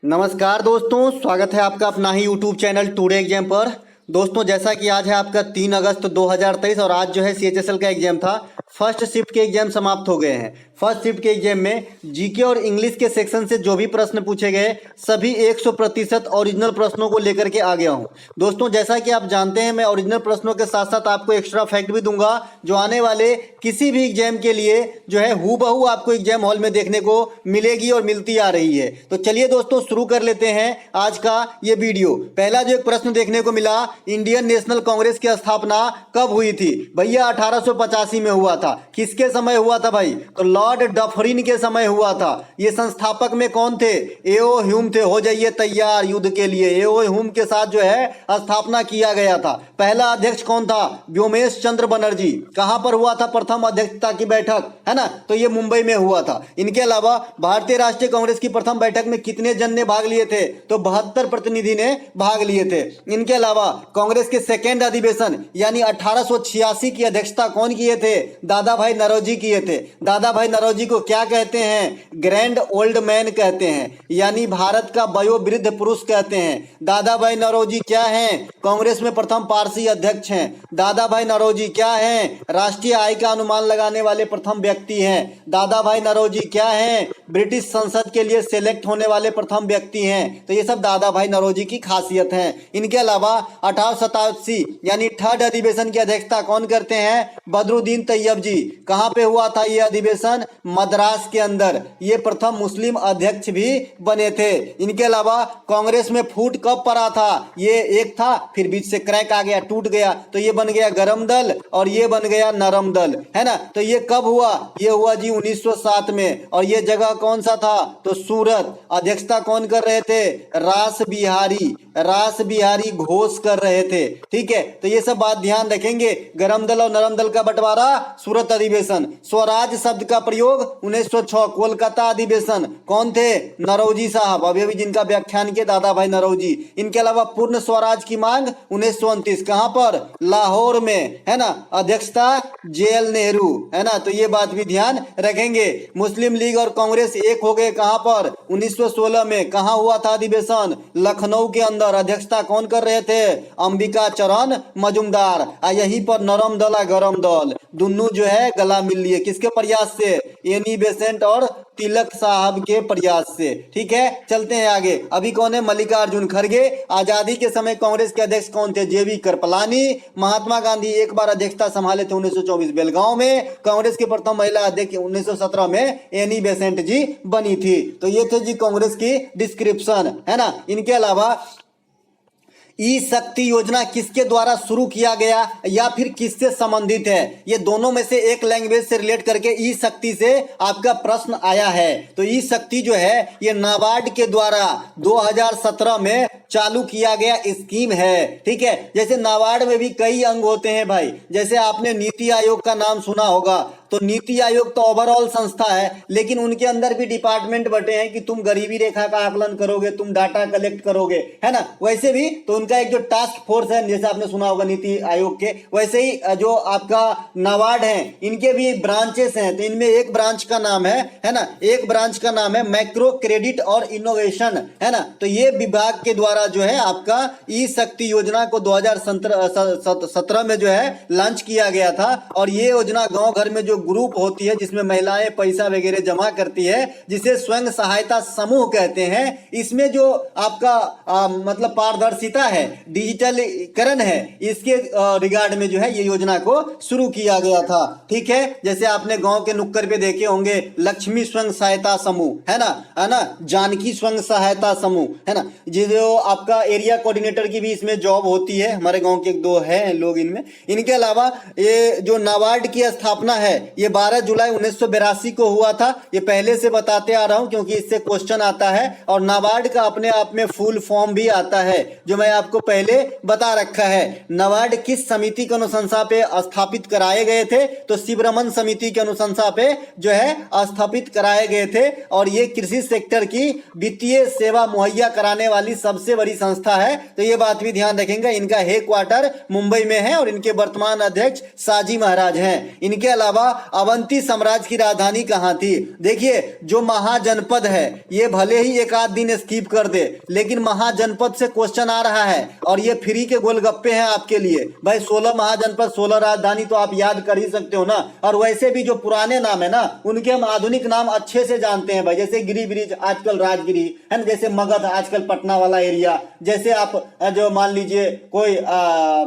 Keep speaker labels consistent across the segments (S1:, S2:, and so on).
S1: नमस्कार दोस्तों, स्वागत है आपका अपना ही यूट्यूब चैनल टुडे एग्जाम पर। दोस्तों, जैसा कि आज है आपका 3 अगस्त 2023 और आज जो है CHSL का एग्जाम था। फर्स्ट शिफ्ट के एग्जाम समाप्त हो गए हैं। फर्स्ट शिफ्ट के एग्जाम में जीके और इंग्लिश के सेक्शन से जो भी प्रश्न पूछे गए सभी 100% ओरिजिनल प्रश्नों को लेकर के आ गया हूं। दोस्तों, जैसा कि आप जानते हैं, मैं ओरिजिनल प्रश्नों के साथ साथ आपको एक्स्ट्रा फैक्ट भी दूंगा जो आने वाले किसी भी एग्जाम के लिए जो है हूबहू आपको एग्जाम हॉल में देखने को मिलेगी और मिलती आ रही है। तो चलिए दोस्तों, शुरू कर लेते हैं आज का ये वीडियो। पहला जो एक प्रश्न देखने को मिला, इंडियन नेशनल कांग्रेस की स्थापना कब हुई थी? भैया 1885 में हुआ था। किसके समय हुआ था भाई? तो लॉर्ड डफरिन के समय हुआ था। ये संस्थापक में कौन थे? एओ ह्यूम थे। हो जाइए तैयार युद्ध के लिए। एओ ह्यूम के साथ जो है स्थापना किया गया था। पहला अध्यक्ष कौन था? व्योमेश चंद्र बनर्जी। कहां पर हुआ था प्रथम अध्यक्षता की बैठक? है ना, तो ये मुंबई में हुआ था। इनके अलावा भारतीय राष्ट्रीय कांग्रेस की प्रथम बैठक में कितने जन ने भाग लिए थे? तो 72 प्रतिनिधि ने भाग लिए थे। इनके अलावा कांग्रेस के सेकेंड अधिवेशन यानी 1886 की अध्यक्षता कौन किए थे? दादा भाई नौरोजी किए थे। दादा भाई नौरोजी को क्या कहते हैं? ग्रैंड ओल्ड मैन कहते हैं, यानी भारत का वयोवृद्ध पुरुष कहते हैं। दादा भाई नौरोजी क्या हैं? कांग्रेस में प्रथम पारसी अध्यक्ष हैं। दादा भाई नौरोजी क्या हैं? राष्ट्रीय आय का अनुमान लगाने वाले प्रथम व्यक्ति हैं। दादा भाई नौरोजी क्या हैं? ब्रिटिश संसद के लिए सिलेक्ट होने वाले प्रथम व्यक्ति हैं। तो ये सब दादा भाई नौरोजी की खासियत है। इनके अलावा 1887 यानी थर्ड अधिवेशन की अध्यक्षता कौन करते हैं? बदरुद्दीन तैयब जी। कहां पे हुआ था ये अधिवेशन? मद्रास के अंदर। ये प्रथम मुस्लिम अध्यक्ष भी बने थे। इनके अलावा कांग्रेस में फूट कब पड़ा था? ये एक था, फिर बीच से क्रैक आ गया, टूट गया, तो ये बन गया गरम दल और ये बन गया नरम दल, है ना। तो ये कब हुआ? ये हुआ जी 1907 में। और ये जगह कौन सा था? तो सूरत। अध्यक्षता कौन कर रहे थे? रास बिहारी घोष कर रहे थे। ठीक है, तो ये सब बात ध्यान रखेंगे। गरम दल और नरम दल का बंटवारा सूरत अधिवेशन। स्वराज शब्द का प्रयोग 1906 कोलकाता अधिवेशन। कौन थे? नौरोजी साहब, अभी अभी जिनका व्याख्यान किया दादा भाई नौरोजी। इनके अलावा पूर्ण स्वराज की मांग 1929। कहां पर? लाहौर में, है ना। अध्यक्षता JL नेहरू, है ना। तो ये बात भी ध्यान रखेंगे। मुस्लिम लीग और कांग्रेस एक हो गए कहां पर? 1916 में। कहां हुआ था अधिवेशन? लखनऊ के अंदर। अध्यक्षता कौन कर रहे थे? अंबिका चरण मजुमदार। यहीं पर नरम दल और गरम दल दोनों जो है गला मिल लिए। किसके प्रयास से? एनी बेसेंट और तिलक साहब के प्रयास से। ठीक है, चलते हैं आगे। अभी कौन है? मल्लिकार्जुन खड़गे। आजादी के समय कांग्रेस के अध्यक्ष कौन थे? JV कृपलानी। महात्मा गांधी एक बार अध्यक्षता संभाले थे 1924 बेलगांव में। कांग्रेस की प्रथम महिला अध्यक्ष 1917 में एनी बेसेंट जी बनी थी। तो ये थे जी कांग्रेस की डिस्क्रिप्शन, है ना। इनके अलावा ई शक्ति योजना किसके द्वारा शुरू किया गया या फिर किससे संबंधित है? ये दोनों में से एक लैंग्वेज से रिलेट करके ई शक्ति से आपका प्रश्न आया है। तो ई शक्ति जो है ये नाबार्ड के द्वारा 2017 में चालू किया गया स्कीम है। ठीक है, जैसे नाबार्ड में भी कई अंग होते हैं भाई। जैसे आपने नीति आयोग का नाम सुना होगा, तो नीति आयोग तो ओवरऑल संस्था है, लेकिन उनके अंदर भी डिपार्टमेंट बटे हैं कि तुम गरीबी रेखा का आकलन करोगे, तुम डाटा कलेक्ट करोगे, है ना। वैसे भी तो उनका एक जो टास्क फोर्स है, जैसे आपने सुना होगा नीति आयोग के, वैसे ही जो आपका नाबार्ड है इनके भी ब्रांचेस हैं। तो इनमें एक ब्रांच का नाम है ना, एक ब्रांच का नाम है मैक्रो क्रेडिट और इनोवेशन, है ना। तो ये विभाग के द्वारा जो है आपका ई शक्ति योजना को 2017 में जो है लॉन्च किया गया था। और ये योजना गांव घर में जो ग्रुप होती है जिसमें महिलाएं पैसा वगैरह जमा करती है, जिसे स्वयं सहायता समूह कहते हैं, इसमें जो आपका मतलब पारदर्शिता है, डिजिटलीकरण है, इसके रिगार्ड में जो है ये योजना को शुरू किया गया था। ठीक है, जैसे आपने गांव के नुक्कड़ पे देखे होंगे लक्ष्मी स्वयं सहायता समूह, है ना, जानकी स्वयं सहायता समूह, है ना। जो आपका एरिया कोऑर्डिनेटर की भी इसमें जॉब होती है। हमारे गांव के 1-2 हैं लोग इनमें। इनके अलावा ये जो नाबार्ड की स्थापना है ये 12 जुलाई 1982 को हुआ था। ये पहले से बताते आ रहा हूं क्योंकि इससे क्वेश्चन आता है। और नाबार्ड का अपने आप में फुल फॉर्म भी आता है जो मैं आपको पहले बता रखा है। नाबार्ड किस समिति की अनुशंसा पे स्थापित कराए गए थे? तो शिवरमन समिति की अनुशंसा पे जो है स्थापित कराए गए थे। और ये कृषि सेक्टर की वित्तीय सेवा मुहैया कराने वाली सबसे बड़ी संस्था है। तो ये बात भी ध्यान रखेंगे। इनका हेड क्वार्टर मुंबई में है और इनके वर्तमान अध्यक्ष साजी महाराज हैं। इनके अलावा अवंती साम्राज्य की राजधानी कहाँ थी? देखिए, जो महाजनपद है ये भले ही एक आध दिन स्किप कर दे, लेकिन महाजनपद से क्वेश्चन आ रहा है और ये फ्री के गोलगप्पे हैं आपके लिए भाई। 16 महाजनपद 16 राजधानी तो आप याद कर ही सकते हो ना। और वैसे भी जो पुराने नाम है ना उनके हम आधुनिक नाम अच्छे से जानते हैं भाई, जैसे गिरी ब्रिज आजकल राजगिरी है ना, जैसे मगध आजकल पटना वाला एरिया, जैसे आप जो मान लीजिए कोई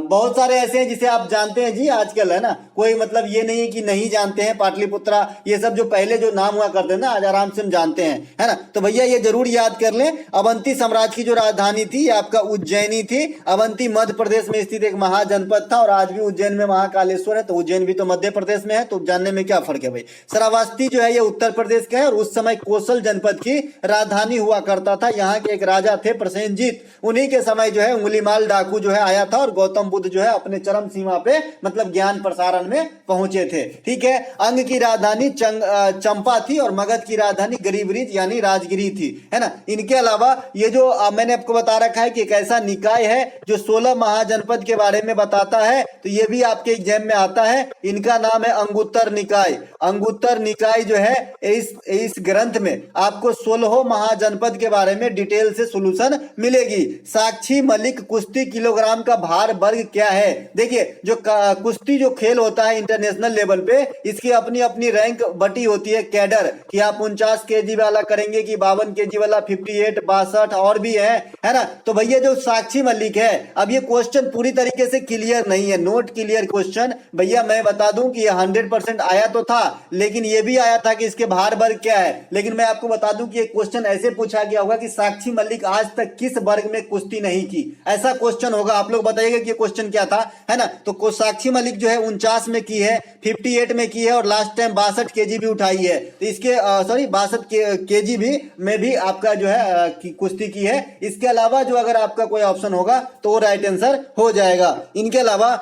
S1: बहुत सारे ऐसे हैं जिसे आप जानते हैं जी आजकल, है ना। कोई मतलब ये नहीं है कि नहीं जानते हैं, पाटलिपुत्रा, ये सब जो पहले जो नाम हुआ करते हैं ना आज आराम से हम जानते हैं, है ना। तो भैया ये जरूर याद कर लें, अवंती साम्राज्य की जो राजधानी थी आपका उज्जैनी थी। अवंती मध्य प्रदेश में स्थित एक महाजनपद था और आज भी उज्जैन में महाकालेश्वर है, तो उज्जैन भी तो मध्य प्रदेश में है, तो जानने में क्या फर्क है भाई। श्रावस्ती जो है ये उत्तर प्रदेश का है और उस समय कोसल जनपद की राजधानी हुआ करता था। यहाँ के एक राजा थे प्रसेनजीत, उन्हीं के समय जो है उंगलीमाल डाकू जो है आया था और गौतम बुद्ध जो है अपने चरम सीमा पे मतलब ज्ञान प्रसारण में पहुंचे थे। ठीक है, अंग की राजधानी चंपा थी और मगध की राजधानी गिरिब्रिज यानी राजगिरी थी, है ना। इनके अलावा ये जो मैंने आपको बता रखा है कि एक ऐसा निकाय है जो 16 महाजनपद के बारे में बताता है, तो ये भी आपके एग्जाम में आता है। इनका नाम है अंगुत्तर निकाय। अंगुत्तर निकाय जो है इस ग्रंथ में आपको 16 महाजनपद के बारे में डिटेल से सॉल्यूशन मिलेगी। साक्षी मलिक कुश्ती किलोग्राम का भार वर्ग क्या है? देखिए, जो कुश्ती जो खेल होता है इंटरनेशनल लेवल पे, इसकी अपनी अपनी रैंक बटी होती है, कैडर, कि आप 49 केजी वाला करेंगे कि 52 केजी वाला, 58, 62 और भी है ना। तो भैया जो साक्षी मलिक है, अब ये क्वेश्चन पूरी तरीके से क्लियर नहीं है, नोट क्लियर क्वेश्चन भैया। मैं बता दूं कि ये 100% आया तो था, लेकिन ये भी आया था कि इसके भार वर्ग क्या है। लेकिन मैं आपको बता दूं कि ये क्वेश्चन ऐसे पूछा गया होगा कि साक्षी मलिक आज तक किस वर्ग में कुश्ती नहीं की, ऐसा क्वेश्चन होगा। आप लोग बताइएगा कि ये क्वेश्चन क्या था, है ना। तो साक्षी मलिक जो है 49 में की है, 58 में की है और लास्ट टाइम 62 केजी भी उठाई है। तो इसके 62 केजी भी में भी आपका जो है कुश्ती की है। इसके अलावा जो अगर आपका कोई ऑप्शन होगा तो वो राइट आंसर हो जाएगा। इनके अलावा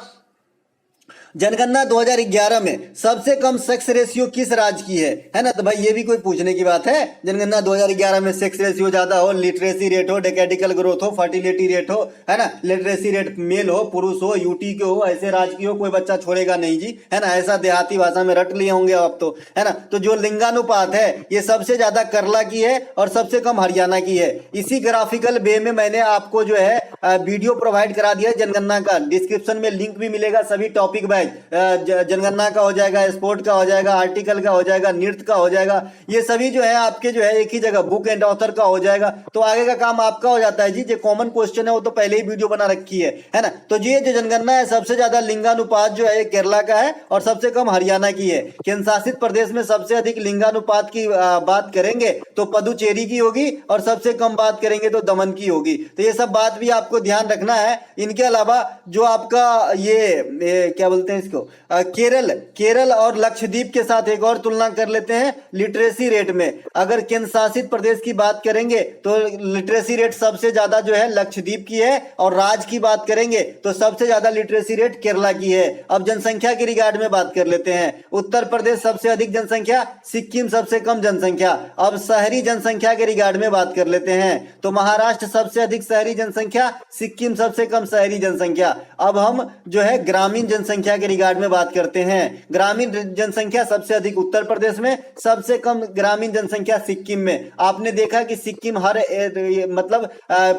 S1: जनगणना 2011 में सबसे कम सेक्स रेशियो किस राज्य की है ना। तो भाई ये भी कोई पूछने की बात है? जनगणना 2011 में सेक्स रेशियो ज्यादा हो, लिटरेसी रेट हो, डेकेडिकल ग्रोथ हो, फर्टिलिटी रेट हो, है ना, लिटरेसी रेट मेल हो, पुरुष हो, यूटी के हो, ऐसे राज्य की हो, कोई बच्चा छोड़ेगा नहीं जी, है ना। ऐसा देहाती भाषा में रट लिए होंगे आप तो, है ना। तो जो लिंगानुपात है ये सबसे ज्यादा केरला की है और सबसे कम हरियाणा की है। इसी ग्राफिकल वे में मैंने आपको जो है वीडियो प्रोवाइड करा दिया जनगणना का, डिस्क्रिप्शन में लिंक भी मिलेगा। सभी टॉपिक वाइज जनगणना का हो जाएगा, स्पोर्ट का हो जाएगा, आर्टिकल का हो जाएगा, नृत्य का हो जाएगा, ये सभी जो है आपके जो है एक ही जगह, बुक एंड ऑथर का हो जाएगा। तो आगे का काम आपका हो जाता है जी। जो कॉमन क्वेश्चन है वो तो पहले ही वीडियो बना रखी है ना। तो ये जो जनगणना है सबसे ज्यादा लिंगानुपात जो है केरला का है और सबसे कम हरियाणा की है। केंद्र शासित प्रदेश में सबसे अधिक लिंगानुपात की बात करेंगे तो पुदुचेरी की होगी और सबसे कम बात करेंगे तो दमन की होगी। तो ये सब बात भी आपको ध्यान रखना है। इनके अलावा जो आपका ये क्या बोलते हैं इसको, केरल और लक्षद्वीप के साथ एक और तुलना कर लेते हैं लिटरेसी रेट में। अगर केंद्र शासित प्रदेश की बात करेंगे तो लिटरेसी रेट सबसे ज्यादा जो है लक्षद्वीप की है और राज्य की बात करेंगे तो सबसे ज्यादा लिटरेसी रेट केरला की है। अब जनसंख्या के रिगार्ड में बात कर लेते हैं। उत्तर प्रदेश सबसे अधिक जनसंख्या, सिक्किम सबसे कम जनसंख्या। अब शहरी जनसंख्या के रिगार्ड में बात कर लेते हैं तो महाराष्ट्र सबसे अधिक शहरी जनसंख्या, सिक्किम सबसे कम शहरी जनसंख्या। अब हम जो है ग्रामीण जनसंख्या के रिगार्ड में बात करते हैं। ग्रामीण जनसंख्या सबसे अधिक उत्तर प्रदेश में, सबसे कम ग्रामीण जनसंख्या सिक्किम में। आपने देखा कि सिक्किम हर मतलब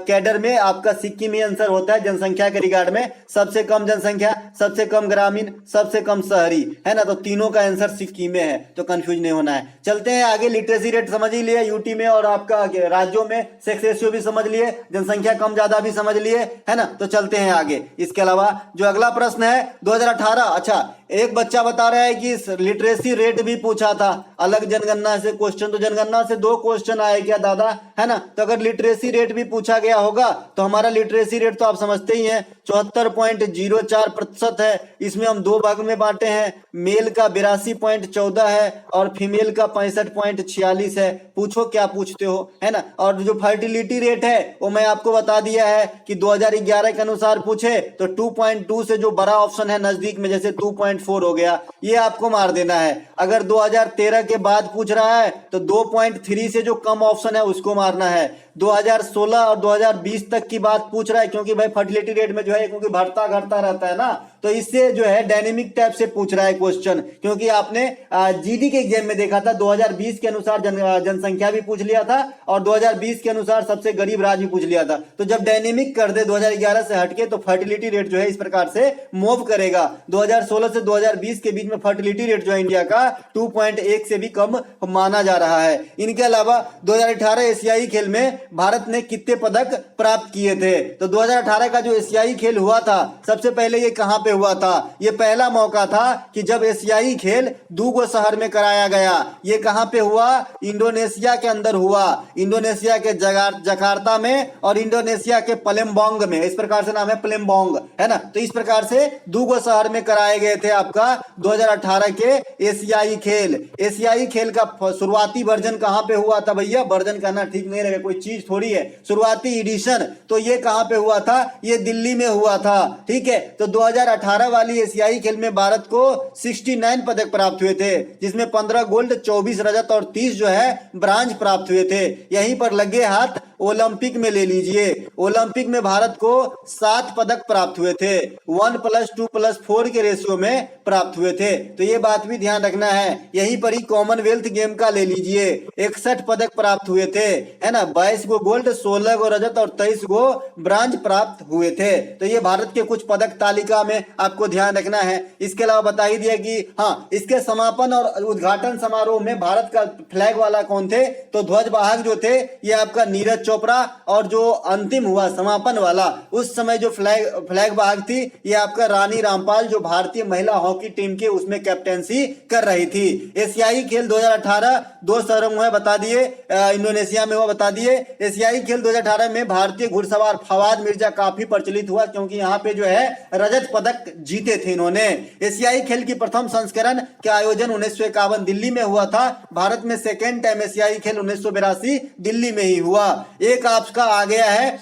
S1: कैडर में आपका सिक्किम ही आंसर होता है जनसंख्या के रिगार्ड में। सबसे कम जनसंख्या, सबसे कम ग्रामीण, सबसे कम शहरी, है ना। तो तीनों का आंसर सिक्किम में है, तो कंफ्यूज नहीं होना है। चलते हैं आगे। लिटरेसी रेट समझ ही लिए यूटी में और आपका राज्यों में, सेक्स रेशियो भी समझ लिए, जनसंख्या कम ज्यादा भी समझ लिए, है ना। तो चलते हैं आगे। इसके अलावा जो अगला प्रश्न है 2018, अच्छा एक बच्चा बता रहा है कि लिटरेसी रेट भी पूछा था अलग जनगणना से क्वेश्चन, तो जनगणना से 2 क्वेश्चन आए क्या दादा, है ना। तो अगर लिटरेसी रेट भी पूछा गया होगा तो हमारा लिटरेसी रेट तो आप समझते ही हैं 74.04% है। इसमें हम 2 भाग में बांटे हैं, मेल का 82.14 है और फीमेल का 65.46 है। पूछो क्या पूछते हो, है ना। और जो फर्टिलिटी रेट है वो मैं आपको बता दिया है कि 2011 के अनुसार पूछे तो 2.2 से जो बड़ा ऑप्शन है नजदीक में, जैसे 2.4 हो गया, ये आपको मार देना है। अगर 2013 के बाद पूछ रहा है तो 2.3 से जो कम ऑप्शन है उसको मारना है। 2016 और 2020 तक की बात पूछ रहा है, क्योंकि भाई फर्टिलिटी रेट में जो है क्योंकि बढ़ता घटता रहता है ना, तो इससे जो है डायनेमिक टाइप से पूछ रहा है क्वेश्चन। क्योंकि आपने जीडी के एग्जाम में देखा था 2020 के अनुसार जनसंख्या भी पूछ लिया था और 2020 के अनुसार सबसे गरीब राज्य भी पूछ लिया था। तो जब डायनेमिक कर दे 2011 से हटके तो फर्टिलिटी रेट जो है इस प्रकार से मूव करेगा। 2016 से 2020 के बीच में फर्टिलिटी रेट जो है इंडिया का 2.1 से भी कम माना जा रहा है। इनके अलावा 2018 एशियाई खेल में भारत ने कितने पदक प्राप्त किए थे? तो 2018 का जो एशियाई खेल हुआ था, सबसे पहले ये कहां पे हुआ था? ये पहला मौका था कि जब एशियाई खेल दूगो शहर में कराया गया। ये कहां पे हुआ? इंडोनेशिया के अंदर हुआ, इंडोनेशिया के जकार्ता में और इंडोनेशिया के पलेम्बोंग में। इस प्रकार से नाम है पलेम्बोंग, है ना। तो इस प्रकार से दूगो शहर में कराए गए थे आपका 2018 के एशियाई खेल। एशियाई खेल का शुरुआती वर्जन कहां पे हुआ था भैया? वर्जन कहना ठीक नहीं रहेगा, कोई चीज थोड़ी है। शुरुआती एडिशन तो ये कहां पे हुआ था? ये दिल्ली में हुआ था, ठीक है। तो 2018 वाली एशियाई खेल में भारत को 69 पदक प्राप्त हुए थे, जिसमें 15 गोल्ड, 24 रजत और 30 जो है ब्रांज प्राप्त हुए थे। यहीं पर लगे हाथ ओलंपिक में ले लीजिए। ओलंपिक में भारत को 7 पदक प्राप्त हुए थे, 1+2+4 के रेशियो में प्राप्त हुए थे। तो ये बात भी ध्यान रखना है। यहीं पर ही कॉमनवेल्थ गेम का ले लीजिए, 61 पदक प्राप्त हुए थे, है ना। 22 गो गोल्ड, 16 गो रजत और 23 गो ब्रांज प्राप्त हुए थे। तो ये भारत के कुछ पदक तालिका में आपको ध्यान रखना है। इसके अलावा बता ही दिया कि हाँ, इसके समापन और उद्घाटन समारोह में भारत का फ्लैग वाला कौन थे? तो ध्वजवाहक जो थे ये आपका नीरज चोपड़ा, और जो अंतिम हुआ समापन वाला उस समय जो फ्लैग वाहक थी ये आपका रानी रामपाल, जो भारतीय महिला हॉकी टीम के उसमें कैप्टेंसी कर रही थी। एशियाई खेल 2018 दो शहरों में बता दिए, इंडोनेशिया में हुआ बता दिए। एशियाई खेल 2018 में भारतीय घुड़सवार फवाद मिर्जा काफी प्रचलित हुआ, क्योंकि यहाँ पे जो है रजत पदक जीते थे इन्होंने। एशियाई खेल की प्रथम संस्करण का आयोजन 1951 दिल्ली में हुआ था। भारत में सेकेंड टाइम एशियाई खेल 1982 दिल्ली में ही हुआ। एक आपका आ गया है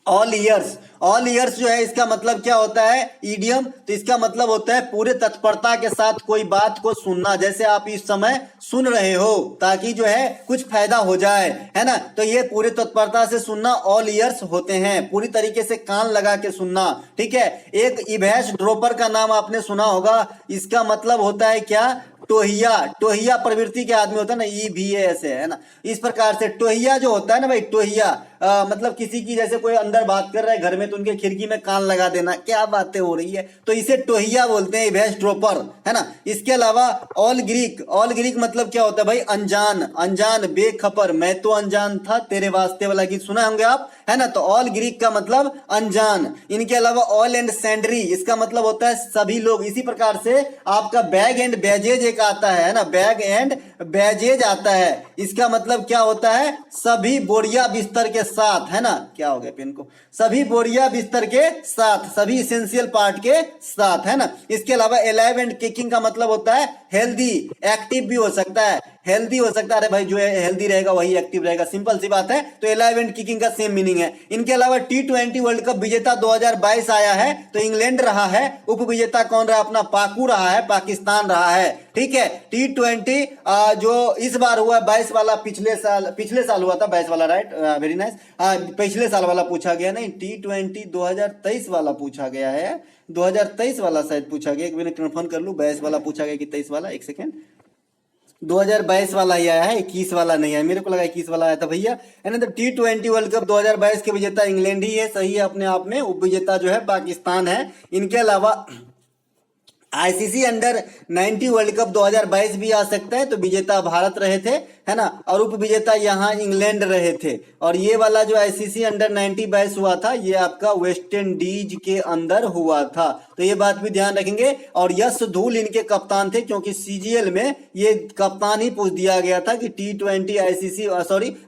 S1: ऑल ईयर्स। ऑल ईयर्स जो है इसका मतलब क्या होता है? ईडियम। तो इसका मतलब होता है पूरे तत्परता के साथ कोई बात को सुनना, जैसे आप इस समय सुन रहे हो, ताकि जो है कुछ फायदा हो जाए, है ना। तो ये पूरे तत्परता से सुनना ऑल ईयर्स होते हैं, पूरी तरीके से कान लगा के सुनना, ठीक है। एक इवेश ड्रोपर का नाम आपने सुना होगा, इसका मतलब होता है क्या? टोहिया। टोहिया प्रवृत्ति के आदमी होता है ना, EVAS है ना। इस प्रकार से टोहिया जो होता है ना भाई, टोहिया मतलब किसी की जैसे कोई अंदर बात कर रहा है घर में तो उनके खिड़की में कान लगा देना, क्या बातें हो रही है, तो इसे टोहिया बोलते हैं, इवेश ड्रोपर, है ना। इसके अलावा ऑल ग्रीक। ऑल ग्रीक मतलब क्या होता है भाई? अनजान। अनजान, बेखबर, मैं तो अनजान था, तेरे वास्ते वाला गीत सुना होंगे आप, है ना। तो ऑल ग्रीक का मतलब अनजान। इनके अलावा ऑल एंड सैंड्री, इसका मतलब होता है सभी लोग। इसी प्रकार से आपका बैग एंड बैजेज एक आता है ना, बैग एंड बैजेज आता है, इसका मतलब क्या होता है? सभी बोरिया बिस्तर के साथ, है ना। क्या हो गया पेन को? सभी बोरिया बिस्तर के साथ, सभी इसेंशियल पार्ट के साथ, है ना। इसके अलावा एलाइव एंड किकिंग का मतलब होता है हेल्दी। एक्टिव भी हो सकता है, हेल्दी हो सकता है। अरे भाई जो है हेल्दी रहेगा वही एक्टिव रहेगा, सिंपल सी बात है। तो एलाइव एंड किकिंग का सेम मीनिंग है। इनके अलावा T20 वर्ल्ड कप विजेता 2022 आया है, तो इंग्लैंड रहा है। उप विजेता कौन रहा? अपना पाकू रहा है, पाकिस्तान रहा है, ठीक है। T20 जो इस बार हुआ 22 वाला, पिछले साल हुआ था 22 वाला, राइट, वेरी नाइस। पिछले साल वाला पूछा गया, नहीं T20 2023 वाला पूछा गया है, 2023 वाला शायद पूछा गया, एक मिनट कंफर्म कर लूं, 22 वाला पूछा गया कि 23 वाला, एक सेकेंड। 2022 वाला ही आया है, 21 वाला नहीं है, मेरे को लगा 21 वाला आया था भैया, है ना। तो T20 वर्ल्ड कप 2022 के विजेता इंग्लैंड ही है, सही है अपने आप में। उप विजेता जो है पाकिस्तान है। इनके अलावा ICC अंडर 90 वर्ल्ड कप 2022 भी आ सकता है, तो विजेता भारत रहे थे, है ना, और उप विजेता यहाँ इंग्लैंड रहे थे। और ये वाला जो ICC अंडर 90 22 हुआ था, ये आपका वेस्ट इंडीज के अंदर हुआ था, तो ये बात भी ध्यान रखेंगे। और यश धूल इनके कप्तान थे, क्योंकि CGL में ये कप्तान ही पूछ दिया गया था कि T20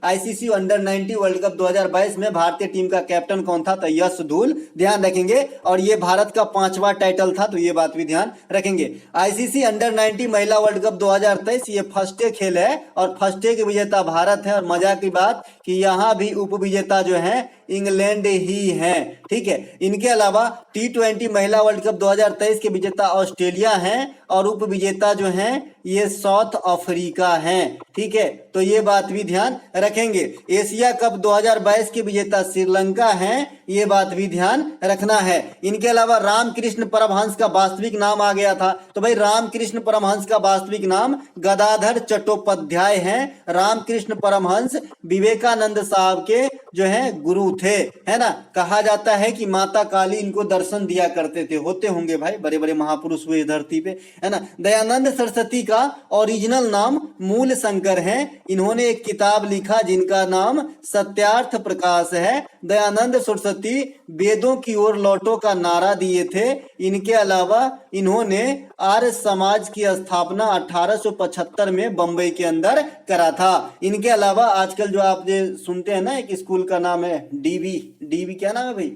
S1: ICC under 90 world cup 2022 में भारतीय टीम का कैप्टन कौन था, तो यश धूल, ध्यान रखेंगे। और ये भारत का 5वां टाइटल था, तो ये बात भी ध्यान रखेंगे। ICC अंडर 90 महिला वर्ल्ड कप 2023 ये फर्स्ट डे खेल है, और फर्स्ट डे के विजेता भारत है। और मजा की बात कि यहां भी उप विजेता जो है इंग्लैंड ही है, ठीक है। इनके अलावा T20 महिला वर्ल्ड कप 2023 के विजेता ऑस्ट्रेलिया हैं, और उप विजेता जो हैं ये साउथ अफ्रीका हैं, ठीक है। तो ये बात भी ध्यान रखेंगे। एशिया कप 2022 के विजेता श्रीलंका हैं, ये बात भी ध्यान रखना है। इनके अलावा रामकृष्ण परमहंस का वास्तविक नाम आ गया था, तो भाई रामकृष्ण परमहंस का वास्तविक नाम गदाधर चट्टोपाध्याय हैं। रामकृष्ण परमहंस विवेकानंद साहब के जो है गुरु थे, है ना। कहा जाता है कि माता काली इनको दर्शन दिया करते थे, होते होंगे भाई, बड़े बड़े महापुरुष हुए धरती पे, है ना। दयानंद सरस्वती का ओरिजिनल नाम मूल शंकर है। इन्होंने एक किताब लिखा जिनका नाम सत्यार्थ प्रकाश है। दयानंद सरस्वती वेदों की ओर लौटो का नारा दिए थे। इनके अलावा इन्होंने आर्य समाज की स्थापना 1875 में बंबई के अंदर करा था। इनके अलावा आजकल जो आप जो सुनते हैं ना, एक स्कूल का नाम है डीवी क्या नाम है भाई,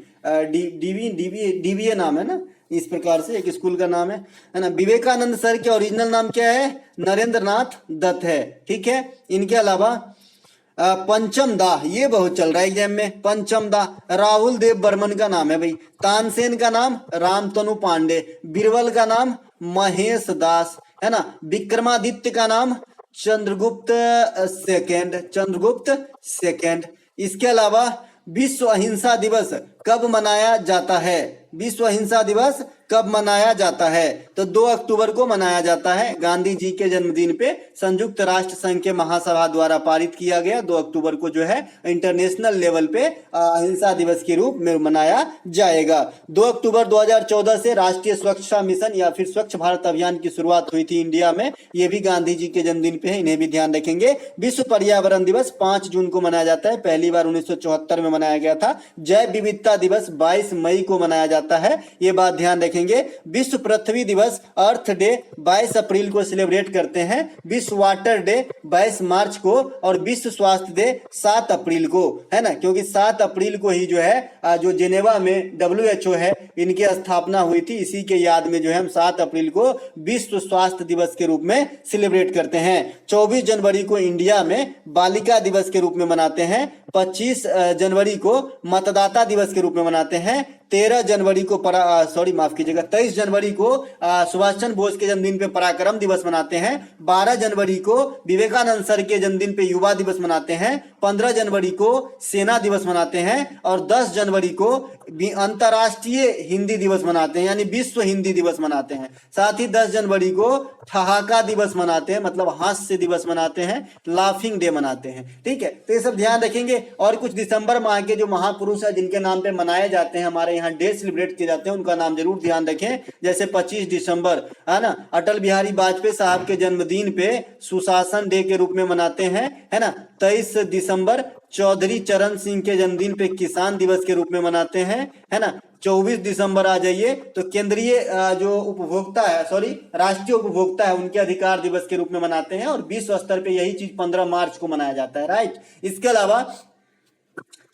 S1: डीवीए नाम है ना, इस प्रकार से एक स्कूल का नाम है ना। विवेकानंद सर के ओरिजिनल नाम क्या है, नरेंद्र नाथ दत्त है, ठीक है। इनके अलावा पंचम दाह, ये बहुत चल रहा है एग्जाम में, पंचम दाह राहुल देव बर्मन का नाम है भाई। तानसेन का नाम रामतनु पांडे, बीरबल का नाम महेश दास, है ना। विक्रमादित्य का नाम चंद्रगुप्त सेकेंड। इसके अलावा विश्व अहिंसा दिवस कब मनाया जाता है, विश्व अहिंसा दिवस कब मनाया जाता है, तो 2 अक्टूबर को मनाया जाता है। गांधी जी के जन्मदिन पे संयुक्त राष्ट्र संघ के महासभा द्वारा पारित किया गया। 2 अक्टूबर को जो है इंटरनेशनल लेवल पे अहिंसा दिवस के रूप में मनाया जाएगा। 2 अक्टूबर 2014 से राष्ट्रीय स्वच्छता मिशन या फिर स्वच्छ भारत अभियान की शुरुआत हुई थी इंडिया में, ये भी गांधी जी के जन्मदिन पे है, इन्हें भी ध्यान रखेंगे। विश्व पर्यावरण दिवस 5 जून को मनाया जाता है, पहली बार 1974 में मनाया गया था। जैव विविधता दिवस 22 मई को मनाया जाता है, ये बात ध्यान रखेंगे। विश्व पृथ्वी दिवस अर्थ डे 22 अप्रैल को सेलिब्रेट करते हैं। विश्व वाटर डे 22 मार्च को, और विश्व स्वास्थ्य डे 7 अप्रैल को, है ना, क्योंकि 7 अप्रैल को ही जो है जो जेनेवा में WHO है, इनकी स्थापना हुई थी। इसी के याद में जो है हम 7 अप्रैल को विश्व स्वास्थ्य दिवस के रूप में सेलिब्रेट करते हैं। 24 जनवरी को इंडिया में बालिका दिवस के रूप में मनाते हैं। 25 जनवरी को मतदाता दिवस के रूप में मनाते हैं। 23 जनवरी को 23 जनवरी को सुभाष चंद्र बोस के जन्मदिन पे पराक्रम दिवस मनाते हैं। 12 जनवरी को विवेकानंद सर के जन्मदिन पे युवा दिवस मनाते हैं। 15 जनवरी को सेना दिवस मनाते हैं, और 10 जनवरी को अंतर्राष्ट्रीय हिंदी दिवस मनाते हैं, यानी विश्व हिंदी दिवस मनाते हैं। साथ ही 10 जनवरी को ठहाका दिवस मनाते हैं, मतलब हास्य दिवस मनाते हैं, लाफिंग डे मनाते हैं, ठीक है। तो ये सब ध्यान रखेंगे। और कुछ दिसंबर माह के जो महापुरुष है जिनके नाम पे मनाए जाते हैं, हमारे यहाँ डे सेलिब्रेट किए जाते हैं, उनका नाम जरूर ध्यान रखें। जैसे 25 दिसंबर है ना, अटल बिहारी वाजपेयी साहब के जन्मदिन पे सुशासन डे के रूप में मनाते हैं, है ना। 23 दिसंबर चौधरी चरण सिंह के जन्मदिन पे किसान दिवस के रूप में मनाते हैं, है ना। 24 दिसंबर आ जाइए तो केंद्रीय जो उपभोक्ता है, राष्ट्रीय उपभोक्ता है, उनके अधिकार दिवस के रूप में मनाते हैं। और विश्व स्तर पे यही चीज 15 मार्च को मनाया जाता है, राइट। इसके अलावा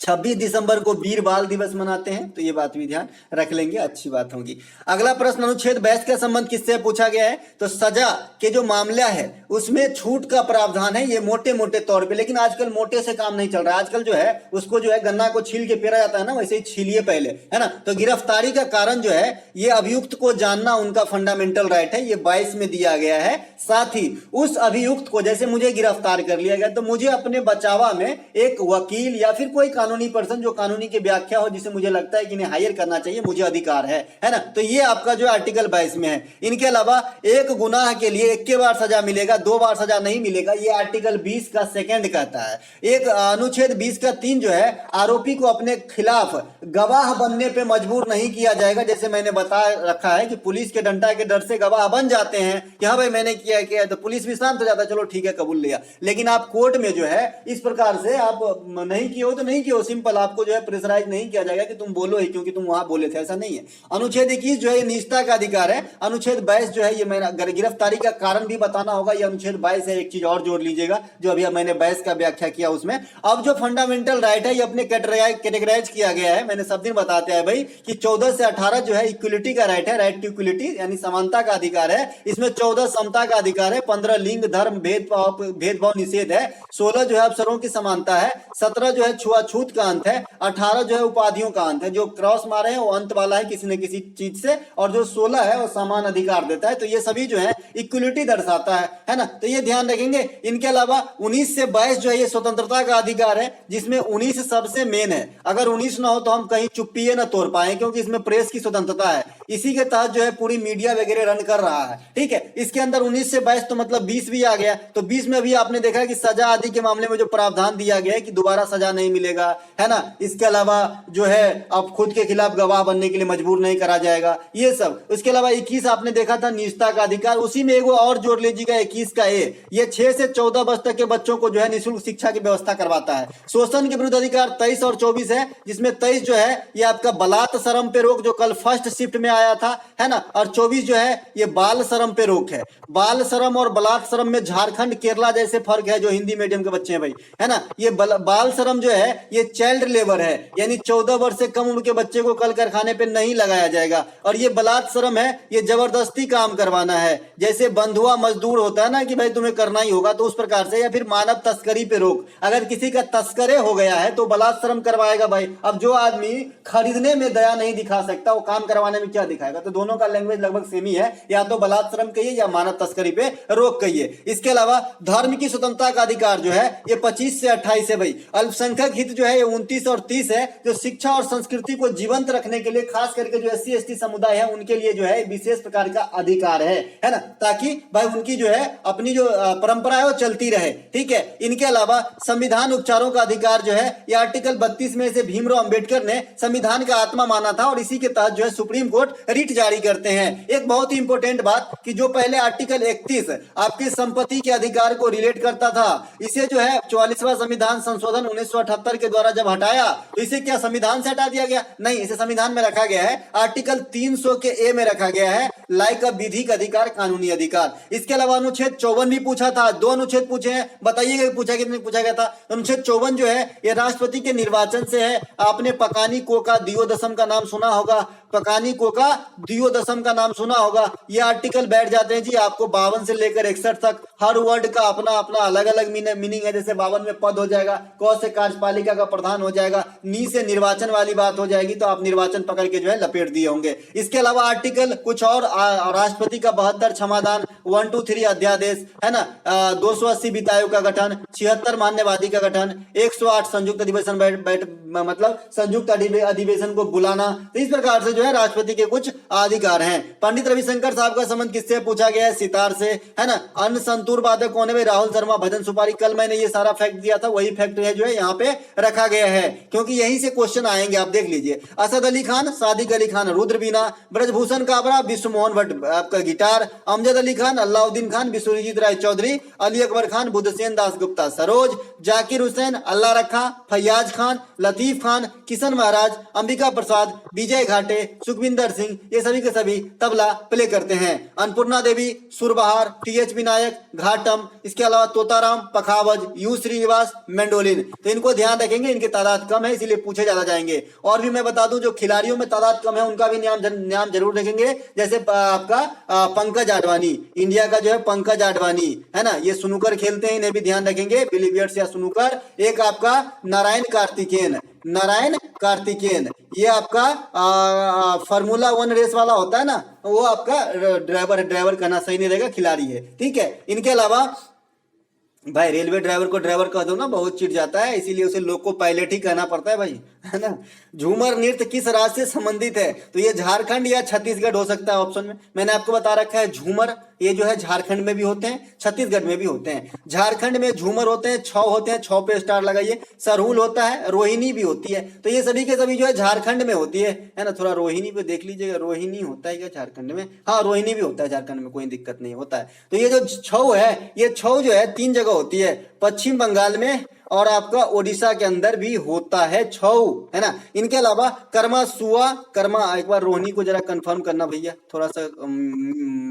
S1: 26 दिसंबर को वीर बाल दिवस मनाते हैं, तो ये बात भी ध्यान रख लेंगे, अच्छी बात होगी। अगला प्रश्न, अनुच्छेद 22 का संबंध किससे पूछा गया है, तो सजा के जो मामला है उसमें छूट का प्रावधान है, ये मोटे मोटे तौर पे। लेकिन आजकल मोटे से काम नहीं चल रहा है, आजकल जो है उसको जो है गन्ना को छील के पेरा जाता है ना, वैसे ही छीलिए पहले, है ना। तो गिरफ्तारी का कारण जो है, ये अभियुक्त को जानना उनका फंडामेंटल राइट है, ये 22 में दिया गया है। साथ ही उस अभियुक्त को, जैसे मुझे गिरफ्तार कर लिया गया, तो मुझे अपने बचावा में एक वकील या फिर कोई कानूनी पर्सन जो कानूनी की व्याख्या हो, जिसे मुझे लगता है कि इन्हें हायर करना चाहिए, मुझे अधिकार है ना। तो ये आपका जो आर्टिकल 22 में है। इनके अलावा एक गुनाह के लिए 1 बार सजा मिलेगा, 2 बार सजा नहीं मिलेगा, ये आर्टिकल 20 का सेकंड कहता है। एक अनुच्छेद 20 का 3 जो है, आरोपी को अपने खिलाफ गवाह बनने पे मजबूर नहीं किया जाएगा। जैसे मैंने बता रखा है कि पुलिस के डंडा के डर से गवाह बन जाते हैं कि हाँ भाई मैंने किया, तो पुलिस भी शांत हो जाता है, चलो ठीक है कबूल लिया। लेकिन आप कोर्ट में जो है इस प्रकार से आप नहीं किए हो तो नहीं किए हो, सिंपल, आपको जो है प्रेशराइज नहीं किया जाएगा कि तुम बोलो ही क्योंकि तुम वहां बोले थे, ऐसा नहीं है। अनुच्छेद 21 जो है निजता का अधिकार है। अनुच्छेद 22 जो है, ये मैंने गिरफ्तारी का कारण भी बताना होगा, ये अनुच्छेद 22 है। एक चीज और जोड़ लीजिएगा, जो अभी मैंने 22 का व्याख्या किया उसमें। अब जो फंडामेंटल राइट है, ये अपने कैटेगराइज किया गया है। मैंने सब दिन बताते हैं भाई कि 14 से 18 जो है इक्वलिटी का राइट है, राइट टू इक्वलिटी, यानी समानता का अधिकार है। इसमें 14 समता का अधिकार है, 15 लिंग धर्म भेदभाव निषेध है, 16 जो है अवसरों की समानता है, 17 जो है छुआछूत किसका अंत है, 18 जो है उपाधियों का अंत है। जो क्रॉस मारे हैं वो अंत वाला है किसी न किसी चीज से, और जो 16 है वो समान अधिकार देता है। तो ये सभी जो है इक्वलिटी दर्शाता है ना। तो ये ध्यान रखेंगे। इनके अलावा 19 से 22 जो है ये स्वतंत्रता का अधिकार है, जिसमें 19 सबसे मेन है। अगर 19 ना हो तो हम कहीं चुप्पी ना तोड़ पाए, क्योंकि इसमें प्रेस की स्वतंत्रता है। इसी के तहत जो है पूरी मीडिया वगैरह रन कर रहा है। ठीक है, इसके अंदर 19 से 22 तो मतलब 20 भी आ गया। तो 20 में भी आपने देखा कि सजा आदि के मामले में जो प्रावधान दिया गया है कि दोबारा सजा नहीं मिलेगा, है ना। इसके अलावा जो है अब खुद के खिलाफ गवाह बनने के लिए मजबूर नहीं करा जाएगा, ये सब। इसके अलावा 21 आपने देखा था निजता का अधिकार, उसी में एगो और जोड़ लीजिएगा 21 का ए, ये 6 से 14 वर्ष तक के बच्चों को जो है निःशुल्क शिक्षा की व्यवस्था करवाता है। शोषण के विरुद्ध अधिकार 23 और 24 है, जिसमें 23 जो है ये आपका बलात् शरम पे रोक, जो कल फर्स्ट शिफ्ट में आया था, है ना। और 24 जो है ये बाल शरम पे रोक है। बाल शरम और बलात् शरम में झारखंड केरला जैसे फर्क है, जो हिंदी मीडियम के बच्चे हैं भाई, है ना। ये बाल शरम जो है ये चाइल्ड लेबर है, यानी 14 वर्ष से कम उम्र के बच्चे को कल कारखाने पे नहीं लगाया जाएगा। और ये बलात् शरम है, ये जबरदस्ती काम करवाना है, जैसे बंधुआ मजदूर होता है ना कि भाई तुम्हें करना ही होगा, तो उस प्रकार से। या फिर मानव तस्करी पे रोक, अगर किसी का तस्करे हो गया है तो बलात् शरम करवाएगा भाई। अब जो आदमी खरीदने में दया नहीं दिखा सकता, वो काम करवाने में क्या दिखाएगा। तो दोनों का लैंग्वेज लगभग सेम ही है, या तो बलात् शरम कहिए या मानव तस्करी पे रोक कहिए। इसके अलावा धर्म की स्वतंत्रता का अधिकार जो है ये 25 से 28 है भाई। अल्पसंख्यक हित जो है ये 29 और 30 है, जो शिक्षा और संस्कृति को जीवंत रखने के लिए खास करके जो SC ST समुदाय है उनके लिए जो है विशेष प्रकार का अधिकार है ना, ताकि भाई उनकी जो है अपनी जो परंपरा है वो चलती रहे। ठीक है, इनके अलावा संविधान उपचारों का अधिकार जो है ये आर्टिकल 32 में से भीमराव अंबेडकर ने संविधान का आत्मा माना था, और इसी के तहत जो है सुप्रीम कोर्ट रिट जारी करते हैं। एक बहुत ही इंपॉर्टेंट बात कि जो पहले आर्टिकल 31 आपकी संपत्ति के अधिकार को रिलेट करता था, इसे जो है 44वां संविधान संशोधन 1978 के द्वारा जब हटाया, तो इसे क्या संविधान से हटा दिया गया? नहीं, इसे संविधान में रखा गया है। आर्टिकल 300 के ए में रखा गया है, लाइक अ विधिक अधिकार, कानूनी अधिकार। इसके अलावा अनुच्छेद 54 भी पूछा था, 2 अनुच्छेद पूछे हैं, बताइएगा पूछा कितने पूछा गया था। अनुच्छेद 54 जो है ये राष्ट्रपति के निर्वाचन से है। आपने पकानी कोका दियोदशम का नाम सुना होगा, पकानी कोका दियोदशम का नाम सुना होगा। ये आर्टिकल बैठ जाते हैं जी आपको 52 से लेकर 61 तक। हर वर्ड का अपना अपना अलग अलग मीनिंग है। जैसे 52 में पद हो जाएगा, क से कार्यपालिका का प्रधान हो जाएगा, नी से निर्वाचन वाली बात हो जाएगी, तो आप निर्वाचन पकड़ के जो है लपेट दिए होंगे। इसके अलावा आर्टिकल कुछ और, राष्ट्रपति का 72 क्षमादान, 1, 2, 3 अध्यादेश, है ना, 280 वित्त आयोग का गठन, 76 मान्यवादी का गठन, 108 संयुक्त अधिवेशन मतलब संयुक्त अधिवेशन को बुलाना। तो इस प्रकार से जो है राष्ट्रपति के कुछ अधिकार हैं। पंडित रविशंकर साहब का संबंध किससे पूछा गया है? सितार से, है ना। अन्य संतूर वादक कौन है भाई? राहुल शर्मा, भजन सुपारी। कल मैंने ये सारा फैक्ट दिया था, वही फैक्ट है जो है यहाँ पे रखा गया है, क्योंकि यहीं से क्वेश्चन आएंगे, आप देख लीजिए। असद अली खान, सादिक अली खान रुद्र बीना, ब्रजभूषण काबरा, विश्व मोहन भट्ट आपका गिटार, अमजद अली खान, अलाउद्दीन खान, विश्वजीत राय चौधरी, अली अकबर खान, बुद्धसेन दास गुप्ता सरोज, जाकिर हुसैन, अल्लाह रखा, फैयाज खान, लतीफ खान, किशन महाराज, अंबिका प्रसाद, विजय घाटे, सुखविंदर सिंह, ये सभी के सभी तबला प्ले करते हैं। अन्नपूर्णा देवी, सुरबहार, TH विनायक, घाटम, इसके अलावा तोताराम, पखावज, यू श्रीनिवास, मेंडोलिन। तो इनको ध्यान रखेंगे, इनकी तादाद कम है इसीलिए पूछे ज्यादा जाएंगे। और भी मैं बता दूं जो खिलाड़ियों में तादाद कम है उनका भी नाम जरूर रखेंगे। जैसे आपका पंकज आडवाणी, इंडिया का जो है पंकज आडवाणी, है ना, ये स्नूकर खेलते हैं, इन्हें भी ध्यान रखेंगे, बिलीवियर्स या स्नूकर। एक आपका नारायण कार्तिकेयन, ये आपका फार्मूला 1 रेस वाला होता है ना, वो आपका ड्राइवर कहना सही नहीं रहेगा, खिलाड़ी है। ठीक है, इनके अलावा भाई रेलवे ड्राइवर को ड्राइवर कह दो ना, बहुत चिढ़ जाता है, इसीलिए उसे लोको पायलट ही कहना पड़ता है भाई, है ना। झूमर नृत्य किस राज्य से संबंधित है? तो ये झारखंड या छत्तीसगढ़ हो सकता है ऑप्शन में। मैंने आपको बता रखा है झूमर, ये जो है झारखंड में भी होते हैं, छत्तीसगढ़ में भी होते हैं। झारखंड में झूमर होते हैं, छौ होते हैं, छौ पे स्टार लगाइए। सरहुल होता है, रोहिणी भी होती है। तो ये सभी के सभी जो है झारखंड में होती है ना। थोड़ा रोहिणी पे देख लीजिएगा, रोहिणी होता है क्या झारखंड में? हाँ, रोहिणी भी होता है झारखंड में, कोई दिक्कत नहीं होता है। तो ये जो छौ है, ये छौ जो है 3 जगह होती है, पश्चिम बंगाल में और आपका ओडिशा के अंदर भी होता है छौ, है ना। इनके अलावा कर्मा सुआ, कर्मा, एक बार रोहिणी को जरा कंफर्म करना भैया, थोड़ा सा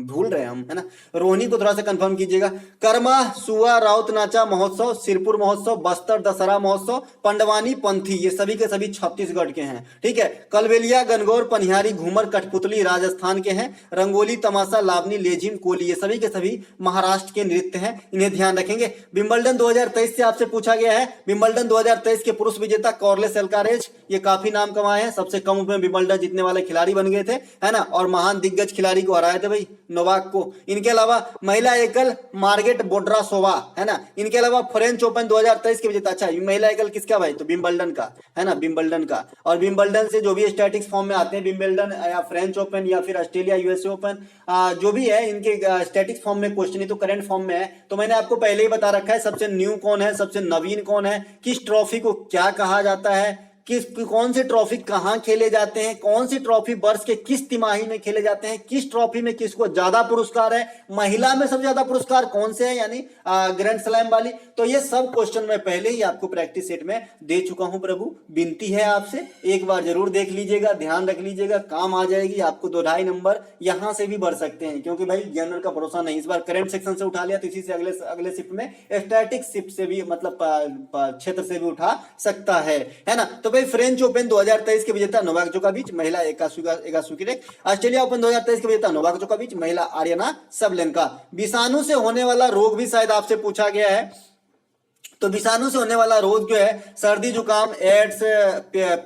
S1: भूल रहे हम, है ना, रोहिणी को थोड़ा सा कंफर्म कीजिएगा। कर्मा सुआ राउत नाचा महोत्सव, सिरपुर महोत्सव, बस्तर दशहरा महोत्सव, पंडवानी पंथी, ये सभी के सभी छत्तीसगढ़ के हैं। ठीक है, कलबेलिया, गनगौर, पनिहारी, घूमर, कठपुतली राजस्थान के हैं। रंगोली, तमाशा, लावनी, लेझिम, कोली, ये सभी के सभी महाराष्ट्र के नृत्य हैं, इन्हें ध्यान रखेंगे। विंबलडन 2023 से आपसे पूछा गया गया है विंबलडन 2023 के पुरुष विजेता कार्लोस अल्कारेज, ये काफी नाम कमाए हैं, सबसे कम उम्र में विंबलडन जीतने वाले खिलाड़ी बन गए थे, है ना, और महान दिग्गज खिलाड़ी को हराए थे भाई, नोवाक को। इनके अलावा महिला एकल मार्गेट बोड्रासोवा, है ना, इनके अलावा फ्रेंच ओपन 2023 के विजेता। अच्छा, महिला एकल किसका भाई, तो विंबलडन का, है ना, विंबलडन का। और विंबलडन से जो भी स्टैटिक्स फॉर्म में आते हैं, विंबलडन या फ्रेंच ओपन या फिर ऑस्ट्रेलिया यूएसए ओपन, जो भी है इनके स्टैटिक्स फॉर्म में क्वेश्चन, नहीं तो करंट फॉर्म में है। तो मैंने आपको पहले ही बता रखा है सबसे न्यू कौन है, सबसे नवीन कौन है, किस ट्रॉफी को क्या कहा जाता है, किस कौन से ट्रॉफी कहां खेले जाते हैं, कौन सी ट्रॉफी वर्ष के किस तिमाही में खेले जाते हैं, किस ट्रॉफी में किसको ज्यादा पुरस्कार है, महिला में सबसे ज्यादा पुरस्कार कौन से है, यानी ग्रैंड स्लैम वाली। तो ये सब क्वेश्चन मैं पहले ही आपको प्रैक्टिस सेट में दे चुका हूं प्रभु। विनती है आपसे एक बार जरूर देख लीजिएगा, ध्यान रख लीजिएगा, काम आ जाएगी आपको। 2-2.5 नंबर यहां से भी बढ़ सकते हैं, क्योंकि भाई जनरल का भरोसा नहीं। इस बार करंट सेक्शन से उठा लिया तो इसी से अगले शिफ्ट में स्टैटिक शिफ्ट से भी, मतलब क्षेत्र से भी उठा सकता है ना। तो भाई फ्रेंच ओपन 2023 के विजेता नोवाक जोकोविच, महिला एगा स्विटेक। ऑस्ट्रेलिया ओपन 2023 के विजेता नोवाक जोकोविच, महिला आर्यना सबलेंका। विषाणु से होने वाला रोग भी शायद आपसे पूछा गया है। तो विषाणु से होने वाला रोग जो है सर्दी जुकाम, एड्स,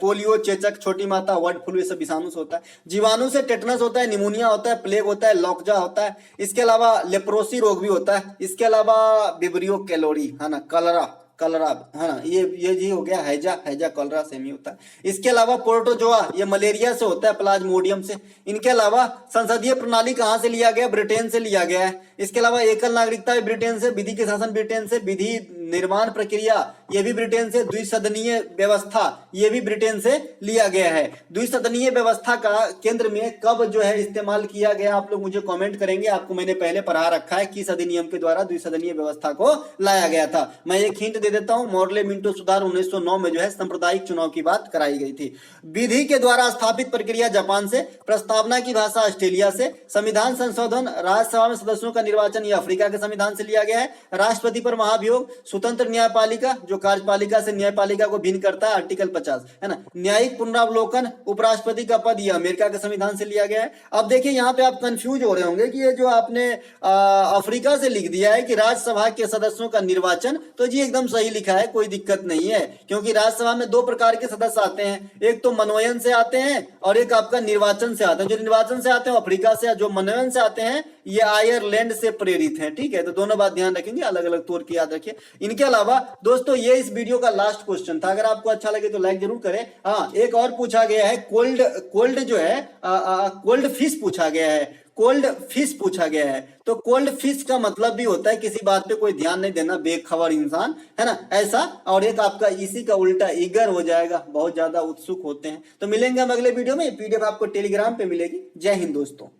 S1: पोलियो, चेचक, छोटी माता, बर्ड फ्लू, ये सब विषाणु से होता है। जीवाणु से टेटनस होता है, निमोनिया होता है, प्लेग होता है, लॉकजा होता है। इसके अलावा लेप्रोसी रोग भी होता है। इसके अलावा विब्रियो कैलोरी, है ना, कलरा, है ना, ये जी हो गया हैजा कलरा सेम ही होता है। इसके अलावा पोर्टोजोआ, ये मलेरिया से होता है, प्लाज्मोडियम से। इनके अलावा संसदीय प्रणाली कहां से लिया गया, ब्रिटेन से लिया गया है। इसके अलावा एकल नागरिकता ब्रिटेन से, विधि के शासन ब्रिटेन से, विधि निर्माण प्रक्रिया ये भी ब्रिटेन से, द्विसदनीय व्यवस्था ये भी ब्रिटेन से लिया गया है। द्विसदनीय व्यवस्था का केंद्र में कब जो है इस्तेमाल किया गया, आप लोग मुझे कमेंट करेंगे। आपको मैंने पहले पढ़ा रखा है किस अधिनियम के द्वारा द्विसदनीय व्यवस्था को लाया गया था। मैं एक हिंट दे देता हूं, मॉर्ले मिंटो सुधार 1909 में जो है सांप्रदायिक चुनाव की बात कराई गई थी। विधि के द्वारा स्थापित प्रक्रिया जापान से, प्रस्तावना की भाषा ऑस्ट्रेलिया से, संविधान संशोधन राज्यसभा में सदस्यों का निर्वाचन ये अफ्रीका के संविधान से लिया गया है। राष्ट्रपति पर महाभियोग, स्वतंत्र न्यायपालिका जो कार्यपालिका से न्यायपालिका को भिन्न करता है, आर्टिकल 50, है ना। न्यायिक पुनरावलोकन, उपराष्ट्रपति का पद ये अमेरिका के संविधान से लिया गया है। अब देखिए यहाँ पे आप कंफ्यूज हो रहे होंगे कि ये जो आपने अफ्रीका से लिख दिया है कि राज्यसभा के सदस्यों का निर्वाचन, तो जी एकदम सही लिखा है, कोई दिक्कत नहीं है। क्योंकि राज्यसभा में 2 प्रकार के सदस्य आते हैं, एक तो मनोनयन से आते हैं और एक आपका निर्वाचन से आते हैं। जो निर्वाचन से आते हैं अफ्रीका से, जो मनोनयन से आते हैं ये आयरलैंड से प्रेरित हैं, ठीक है। तो दोनों बात ध्यान रखेंगे, अलग अलग तौर की याद रखिए। इनके अलावा दोस्तों ये इस वीडियो का लास्ट क्वेश्चन था, अगर आपको अच्छा लगे तो लाइक जरूर करें। हाँ, एक और पूछा गया है, कोल्ड जो है कोल्ड फिश पूछा गया है, कोल्ड फिश पूछा गया है। तो कोल्ड फिश का मतलब भी होता है किसी बात पे कोई ध्यान नहीं देना, बेखबर इंसान, है ना, ऐसा। और एक आपका इसी का उल्टा ईगर हो जाएगा, बहुत ज्यादा उत्सुक होते हैं। तो मिलेंगे हम अगले वीडियो में, पीडीएफ आपको टेलीग्राम पे मिलेगी। जय हिंद दोस्तों।